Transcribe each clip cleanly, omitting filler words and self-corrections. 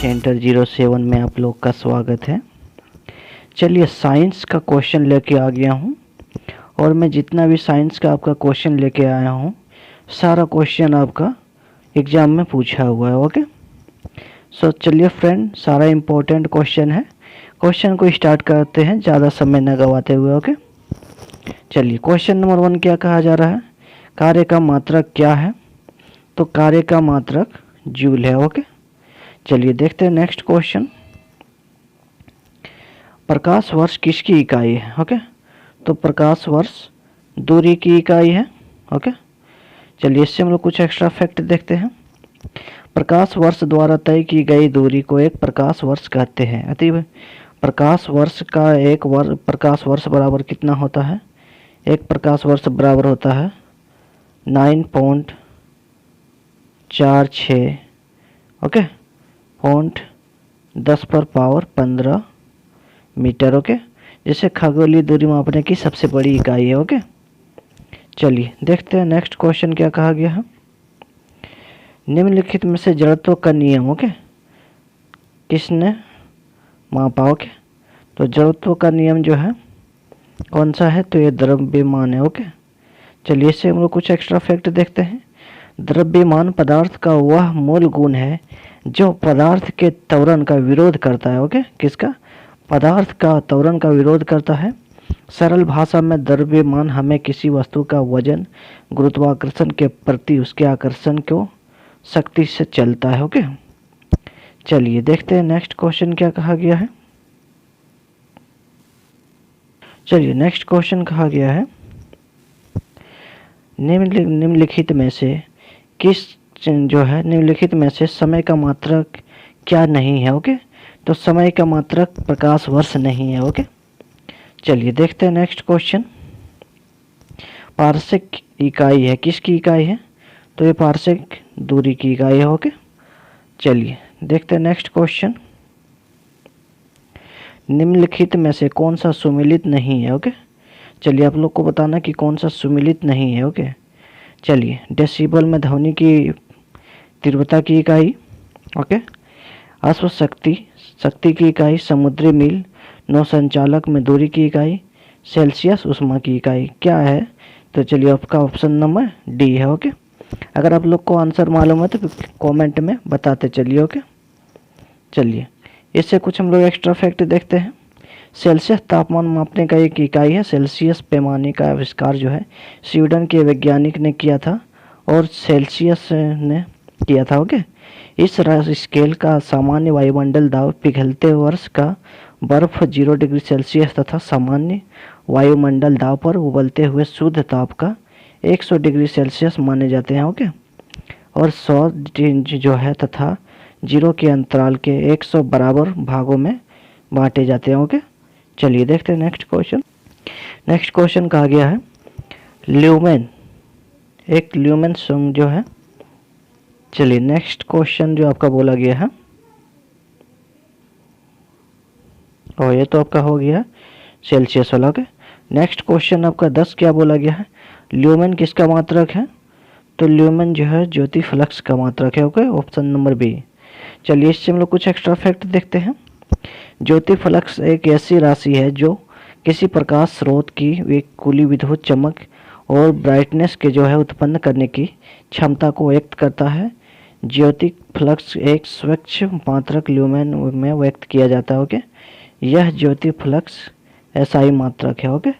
Centre 07 में आप लोग का स्वागत है। चलिए साइंस का क्वेश्चन लेके आ गया हूँ और मैं जितना भी साइंस का आपका क्वेश्चन लेके आया हूँ सारा क्वेश्चन आपका एग्ज़ाम में पूछा हुआ है। ओके सो चलिए फ्रेंड, सारा इम्पोर्टेंट क्वेश्चन है। क्वेश्चन को स्टार्ट करते हैं ज़्यादा समय न गवाते हुए। ओके चलिए क्वेश्चन नंबर 1 क्या कहा जा रहा है, कार्य का मात्रक क्या है? तो कार्य का मात्रक जूल है। ओके चलिए देखते हैं नेक्स्ट क्वेश्चन, प्रकाश वर्ष किसकी इकाई है? ओके तो प्रकाश वर्ष दूरी की इकाई है। ओके चलिए इससे हम लोग कुछ एक्स्ट्रा फैक्ट देखते हैं। प्रकाश वर्ष द्वारा तय की गई दूरी को एक प्रकाश वर्ष कहते हैं। अतः प्रकाश वर्ष का प्रकाश वर्ष बराबर कितना होता है? एक प्रकाश वर्ष बराबर होता है 9.46 ओके 10⁻15 मीटर। ओके जिसे खगोलीय दूरी मापने की सबसे बड़ी इकाई है। ओके चलिए देखते हैं नेक्स्ट क्वेश्चन क्या कहा गया है, निम्नलिखित में से जड़त्व का नियम ओके किसने मापा? ओके तो जड़त्व का नियम जो है कौन सा है? तो ये द्रव्यमान है। ओके चलिए इससे हम लोग कुछ एक्स्ट्रा फैक्ट देखते हैं। द्रव्यमान पदार्थ का वह मूल गुण है जो पदार्थ के त्वरण का विरोध करता है। ओके किसका? पदार्थ का त्वरण का विरोध करता है। सरल भाषा में द्रव्यमान हमें किसी वस्तु का वजन गुरुत्वाकर्षण के प्रति उसके आकर्षण को शक्ति से चलता है। ओके चलिए देखते हैं नेक्स्ट क्वेश्चन क्या कहा गया है। चलिए नेक्स्ट क्वेश्चन कहा गया है, निम्नलिखित में से निम्नलिखित में से समय का मात्रक क्या नहीं है? ओके तो समय का मात्रक प्रकाश वर्ष नहीं है। ओके चलिए देखते हैं नेक्स्ट क्वेश्चन, पारसिक इकाई है किसकी इकाई है? तो ये पारसिक दूरी की इकाई है। ओके चलिए देखते हैं नेक्स्ट क्वेश्चन, निम्नलिखित में से कौन सा सुमेलित नहीं है? ओके चलिए आप लोग को बताना कि कौन सा सुमेलित नहीं है। ओके चलिए डेसिबल में ध्वनि की तीव्रता की इकाई, ओके अश्व शक्ति की इकाई, समुद्री मील, नौ संचालक में दूरी की इकाई, सेल्सियस उष्मा की इकाई क्या है? तो चलिए आपका ऑप्शन नंबर डी है। ओके अगर आप लोग को आंसर मालूम है तो कमेंट में बताते चलिए। ओके चलिए इससे कुछ हम लोग एक्स्ट्रा फैक्ट देखते हैं। सेल्सियस तापमान मापने का एक इकाई है। सेल्सियस पैमाने का आविष्कार जो है स्वीडन के वैज्ञानिक ने किया था और सेल्सियस ने किया था। ओके इस स्केल का सामान्य वायुमंडल दाब पिघलते वर्ष का बर्फ 0 डिग्री सेल्सियस तथा सामान्य वायुमंडल दाब पर उबलते हुए शुद्ध ताप का 100 डिग्री सेल्सियस माने जाते हैं। ओके और 100 जो है तथा 0 के अंतराल के 100 बराबर भागों में बांटे जाते हैं। ओके चलिए देखते हैं नेक्स्ट क्वेश्चन। नेक्स्ट क्वेश्चन कहा गया है, ल्यूमेन एक ल्यूमेन सॉन्ग जो है। चलिए नेक्स्ट क्वेश्चन जो आपका बोला गया है और ये तो आपका हो गया सेल्सियस वाला। ओके नेक्स्ट क्वेश्चन आपका 10 क्या बोला गया है, ल्यूमेन किसका मात्रक है? तो ल्यूमेन जो है ज्योति फ्लक्स का मात्रक है। Okay option number B. चलिए इससे हम लोग कुछ एक्स्ट्रा फैक्ट देखते हैं। ज्योति फ्लक्स एक ऐसी राशि है जो किसी प्रकाश स्रोत की एक कुली विद्युत चमक और ब्राइटनेस के जो है उत्पन्न करने की क्षमता को व्यक्त करता है। ज्योति फ्लक्स एक स्वच्छ मात्रक ल्यूमेन में व्यक्त किया जाता है। ओके यह ज्योति फ्लक्स एसआई मात्रक है। ओके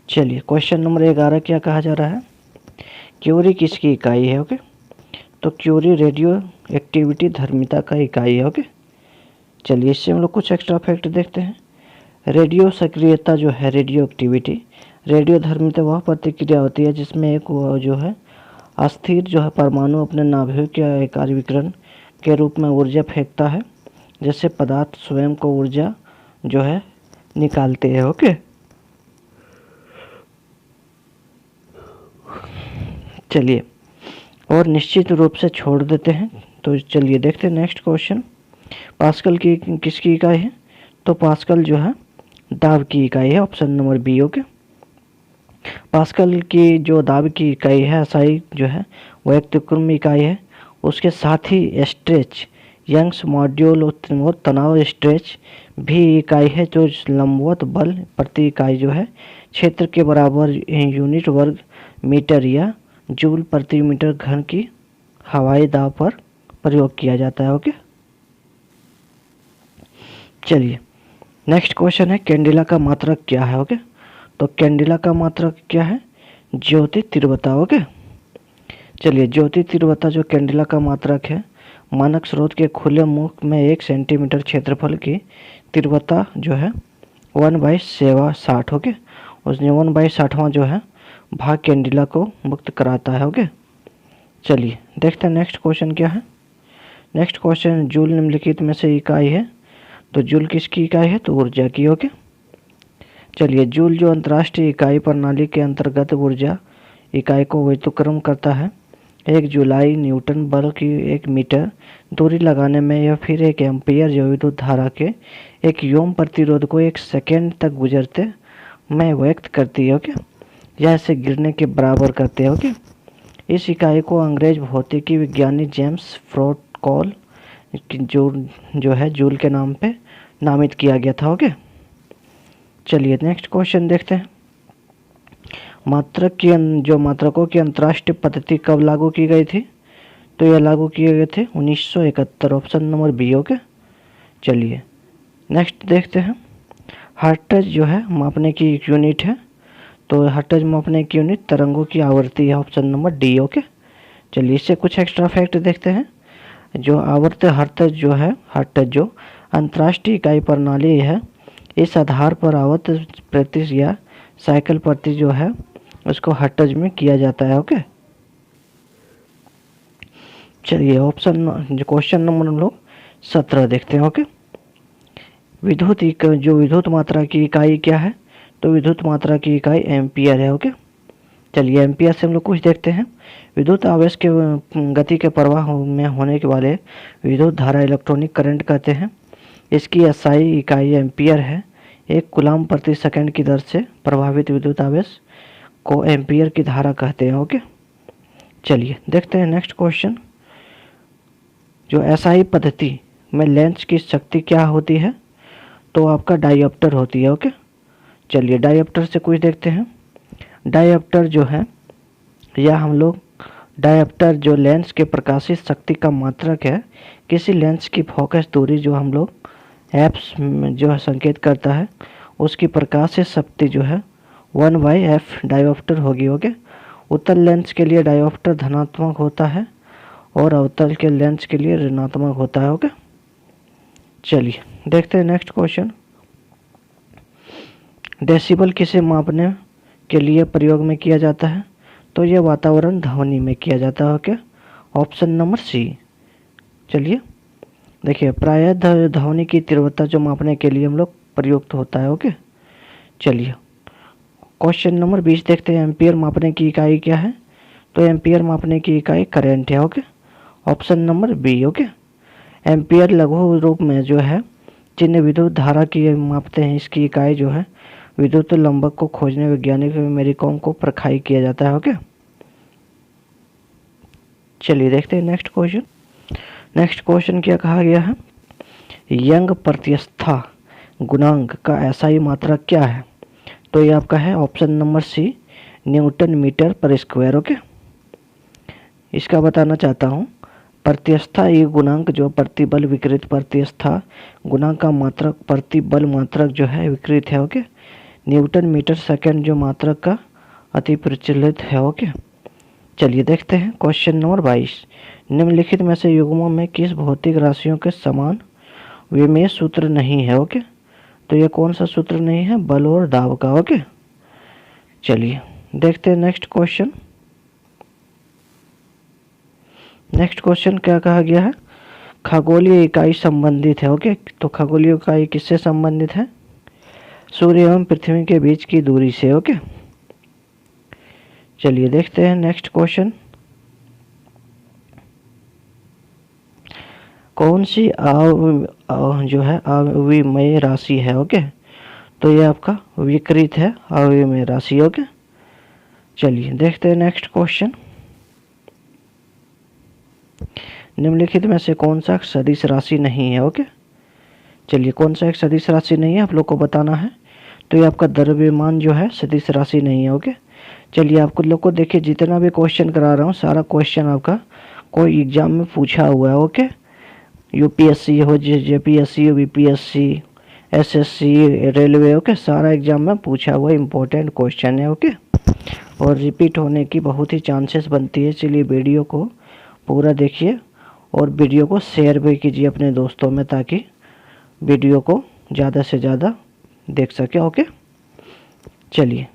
चलिए क्वेश्चन नंबर 11 क्या कहा जा रहा है, क्यूरी किसकी इकाई है? ओके तो क्यूरी रेडियो एक्टिविटी धर्मिता का इकाई है। ओके चलिए इससे हम लोग कुछ एक्स्ट्रा फैक्ट देखते हैं। रेडियो सक्रियता जो है रेडियो एक्टिविटी, रेडियो धर्मिता वह प्रतिक्रिया होती है जिसमें एक जो है अस्थिर जो है परमाणु अपने नाभिक के आकार विकिरण के रूप में ऊर्जा फेंकता है, जैसे पदार्थ स्वयं को ऊर्जा जो है निकालते हैं। ओके चलिए और निश्चित रूप से छोड़ देते हैं। तो चलिए देखते हैं नेक्स्ट क्वेश्चन, पास्कल की किसकी इकाई है? तो पास्कल जो है दाब की इकाई है। Option number B. Okay pascal की जो दाब की इकाई है एसआई जो है वो एक त्रिकोणीय इकाई है उसके साथ ही स्ट्रेच यंग्स मॉड्यूल और तनाव स्ट्रेच भी इकाई है जो लंबवत बल प्रति इकाई जो है क्षेत्र के बराबर यूनिट वर्ग मीटर या जूल प्रति मीटर घन की हवाई दाब पर प्रयोग किया जाता है। ओके, चलिए नेक्स्ट क्वेश्चन है कैंडिला का मात्रक क्या है। ओके, तो कैंडिला का मात्रक क्या है? ज्योति तीव्रता। ओके, चलिए ज्योति तीव्रता जो कैंडिला का मात्रक है, मानक स्रोत के खुले मुख में 1 सेंटीमीटर क्षेत्रफल की तीव्रता जो है 1/60। ओके, उसने 1/60वां जो है भाग कैंडिला को मुक्त कराता है। ओके, चलिए देखते हैं नेक्स्ट क्वेश्चन क्या है। नेक्स्ट क्वेश्चन, जूल निम्नलिखित में से इकाई है, तो जूल किसकी इकाई है? तो ऊर्जा की। ओके, चलिए जूल जो अंतर्राष्ट्रीय इकाई प्रणाली के अंतर्गत ऊर्जा इकाई को व्युत्क्रम करता है। 1 जुलाई न्यूटन बल की 1 मीटर दूरी लगाने में या फिर 1 एम्पियर जो विद्युत धारा के एक ओम प्रतिरोध को 1 सेकेंड तक गुजरते में व्यक्त करती है। ओके, या इसे गिरने के बराबर करते हैं। ओके, इस इकाई को अंग्रेज भौतिकी विज्ञानी जेम्स फ्रॉडकॉल जो है जूल के नाम पे नामित किया गया था। ओके, चलिए नेक्स्ट क्वेश्चन देखते हैं। मात्रक की जो मात्रकों की अंतर्राष्ट्रीय पद्धति कब लागू की गई थी? तो यह लागू किए गए थे 1971, ऑप्शन नंबर बी। ओके, चलिए नेक्स्ट देखते हैं। हर्ट्ज जो है मापने की एक यूनिट है, तो हर्ट्ज मापने की यूनिट तरंगों की आवृत्ति है, ऑप्शन नंबर डी। ओके, चलिए इससे कुछ एक्स्ट्रा फैक्ट देखते हैं। जो आवर्त हर्ट्ज जो है, हर्ट्ज जो अंतर्राष्ट्रीय इकाई प्रणाली है, इस आधार पर आवर्त प्रति या साइकिल प्रति जो है उसको हर्ट्ज में किया जाता है। ओके, चलिए ऑप्शन क्वेश्चन नंबर हम लोग 17 देखते हैं। ओके, जो विद्युत मात्रा की इकाई क्या है? तो विद्युत मात्रा की इकाई एम्पियर है। ओके, चलिए एम्पियर से हम लोग कुछ देखते हैं। विद्युत आवेश के गति के प्रवाह में होने के वाले विद्युत धारा इलेक्ट्रॉनिक करंट कहते हैं। इसकी एसआई इकाई एम्पियर है। 1 कूलम्ब प्रति सेकंड की दर से प्रभावित विद्युत आवेश को एम्पियर की धारा कहते हैं। ओके, चलिए देखते हैं नेक्स्ट क्वेश्चन। जो एसआई पद्धति में लेंस की शक्ति क्या होती है? तो आपका डायोप्टर होती है। ओके, चलिए डायोप्टर से कुछ देखते हैं। डायोप्टर जो है, या हम लोग डायोप्टर जो लेंस के प्रकाशित शक्ति का मात्रक है। किसी लेंस की फोकस दूरी जो हम लोग एप्स जो है संकेत करता है, उसकी प्रकाशित शक्ति जो है 1/f डायोप्टर होगी। ओके, उत्तल लेंस के लिए डायोप्टर धनात्मक होता है और अवतल के लेंस के लिए ऋणात्मक होता है। ओके, चलिए देखते हैं नेक्स्ट क्वेश्चन। डेसिबल किसे मापने के लिए प्रयोग में किया जाता है? तो यह वातावरण ध्वनि में किया जाता है। Okay, option number C. चलिए देखिए, प्रायः ध्वनि की तीव्रता जो मापने के लिए हम लोग प्रयुक्त होता है। ओके, चलिए क्वेश्चन नंबर 20 देखते हैं। एम्पियर मापने की इकाई क्या है? तो एम्पियर मापने की इकाई करंट है। Okay, option number B. Okay, ampere लघु रूप में जो है जिन्हें विद्युत धारा की मापते हैं, इसकी इकाई जो है विद्युत लंबक को खोजने वैज्ञानिक मेरिकॉम को प्रखाई किया जाता है। ओके, चलिए देखते हैं नेक्स्ट क्वेश्चन। नेक्स्ट क्वेश्चन क्या कहा गया है? यंग प्रत्यवस्था गुणांक का एसआई मात्रक क्या है? तो ये आपका है option number C, newton metre per square. Okay, इसका बताना चाहता हूँ। प्रत्यवस्था ये गुणांक जो प्रतिबल विकृत प्रत्यवस्था गुणांक का मात्रक प्रतिबल मात्रक जो है विकृत है। ओके, न्यूटन मीटर सेकंड जो मात्रक का अति प्रचलित है। ओके, चलिए देखते हैं क्वेश्चन नंबर 22। निम्नलिखित में से युग्मों में किस भौतिक राशियों के समान विमेय सूत्र नहीं है? ओके, तो ये कौन सा सूत्र नहीं है? बल और दाब का। ओके, चलिए देखते हैं नेक्स्ट क्वेश्चन। नेक्स्ट क्वेश्चन क्या कहा गया है? खगोलीय इकाई संबंधित है। ओके, तो खगोलीय इकाई किससे संबंधित है? सूर्य एवं पृथ्वी के बीच की दूरी से। ओके, चलिए देखते हैं नेक्स्ट क्वेश्चन। कौन सी जो है अविमेय राशि है? ओके, तो ये आपका विकृत है, अविमेय राशि। ओके, चलिए देखते हैं नेक्स्ट क्वेश्चन। निम्नलिखित में से कौन सा सदिश राशि नहीं है? ओके, चलिए कौन सा एक सदिश राशि नहीं है आप लोग को बताना है। तो ये आपका द्रव्यमान जो है सदिश राशि नहीं है। ओके, चलिए आपको लोग को देखिए जितना भी क्वेश्चन करा रहा हूँ सारा क्वेश्चन आपका कोई एग्जाम में पूछा हुआ है। ओके, यूपीएससी हो, जेपीएससी हो, बीपीएससी, एसएससी, रेलवे, ओके, सारा एग्जाम में पूछा हुआ इम्पोर्टेंट क्वेश्चन है। ओके, और रिपीट होने की बहुत ही चांसेस बनती है। चलिए वीडियो को पूरा देखिए और वीडियो को शेयर भी कीजिए अपने दोस्तों में ताकि वीडियो को ज़्यादा से ज़्यादा देख सके। ओके, चलिए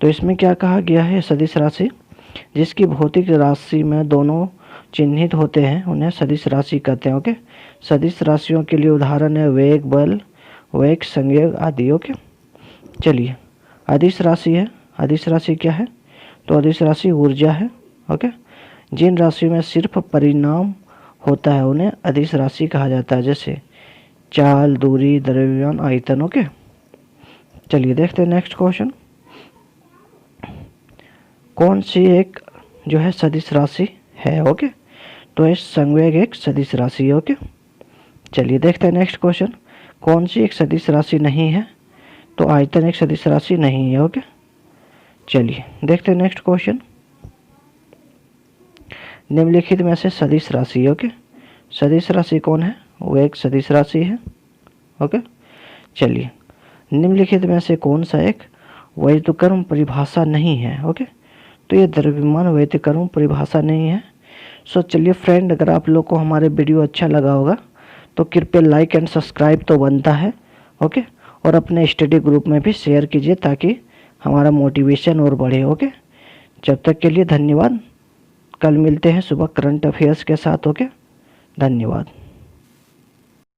तो इसमें क्या कहा गया है, सदिश राशि जिसकी भौतिक राशि में दोनों चिन्हित होते हैं उन्हें सदिश राशि कहते हैं। ओके, सदिश राशियों के लिए उदाहरण है वेग, बल, वेग, संयोग आदि। ओके, चलिए अदिश राशि है। अदिश राशि क्या है? तो अदिश राशि ऊर्जा है। ओके, जिन राशियों में सिर्फ परिणाम होता है उन्हें अदिश राशि कहा जाता है, जैसे चाल, दूरी, द्रव्यमान, आयतन। ओके, चलिए देखते हैं नेक्स्ट क्वेश्चन। कौन सी एक जो है सदिश राशि है? ओके, तो इस संवेग एक सदिश राशि है। ओके, चलिए देखते हैं नेक्स्ट क्वेश्चन। कौन सी एक सदिश राशि नहीं है? तो आयतन एक सदिश राशि नहीं है। ओके, चलिए देखते हैं नेक्स्ट क्वेश्चन। निम्नलिखित में से सदिश राशि, ओके, सदिश राशि कौन है? वो एक सदिश राशि है। ओके, चलिए निम्नलिखित में से कौन सा एक व्युत्क्रम परिभाषा नहीं है? ओके, तो ये द्रव्यमान व्युत्क्रम परिभाषा नहीं है। सो चलिए फ्रेंड, अगर आप लोग को हमारे वीडियो अच्छा लगा होगा तो कृपया लाइक एंड सब्सक्राइब तो बनता है। ओके, और अपने स्टडी ग्रुप में भी शेयर कीजिए ताकि हमारा मोटिवेशन और बढ़े। ओके, जब तक के लिए धन्यवाद। कल मिलते हैं सुबह करंट अफेयर्स के साथ। ओके, धन्यवाद।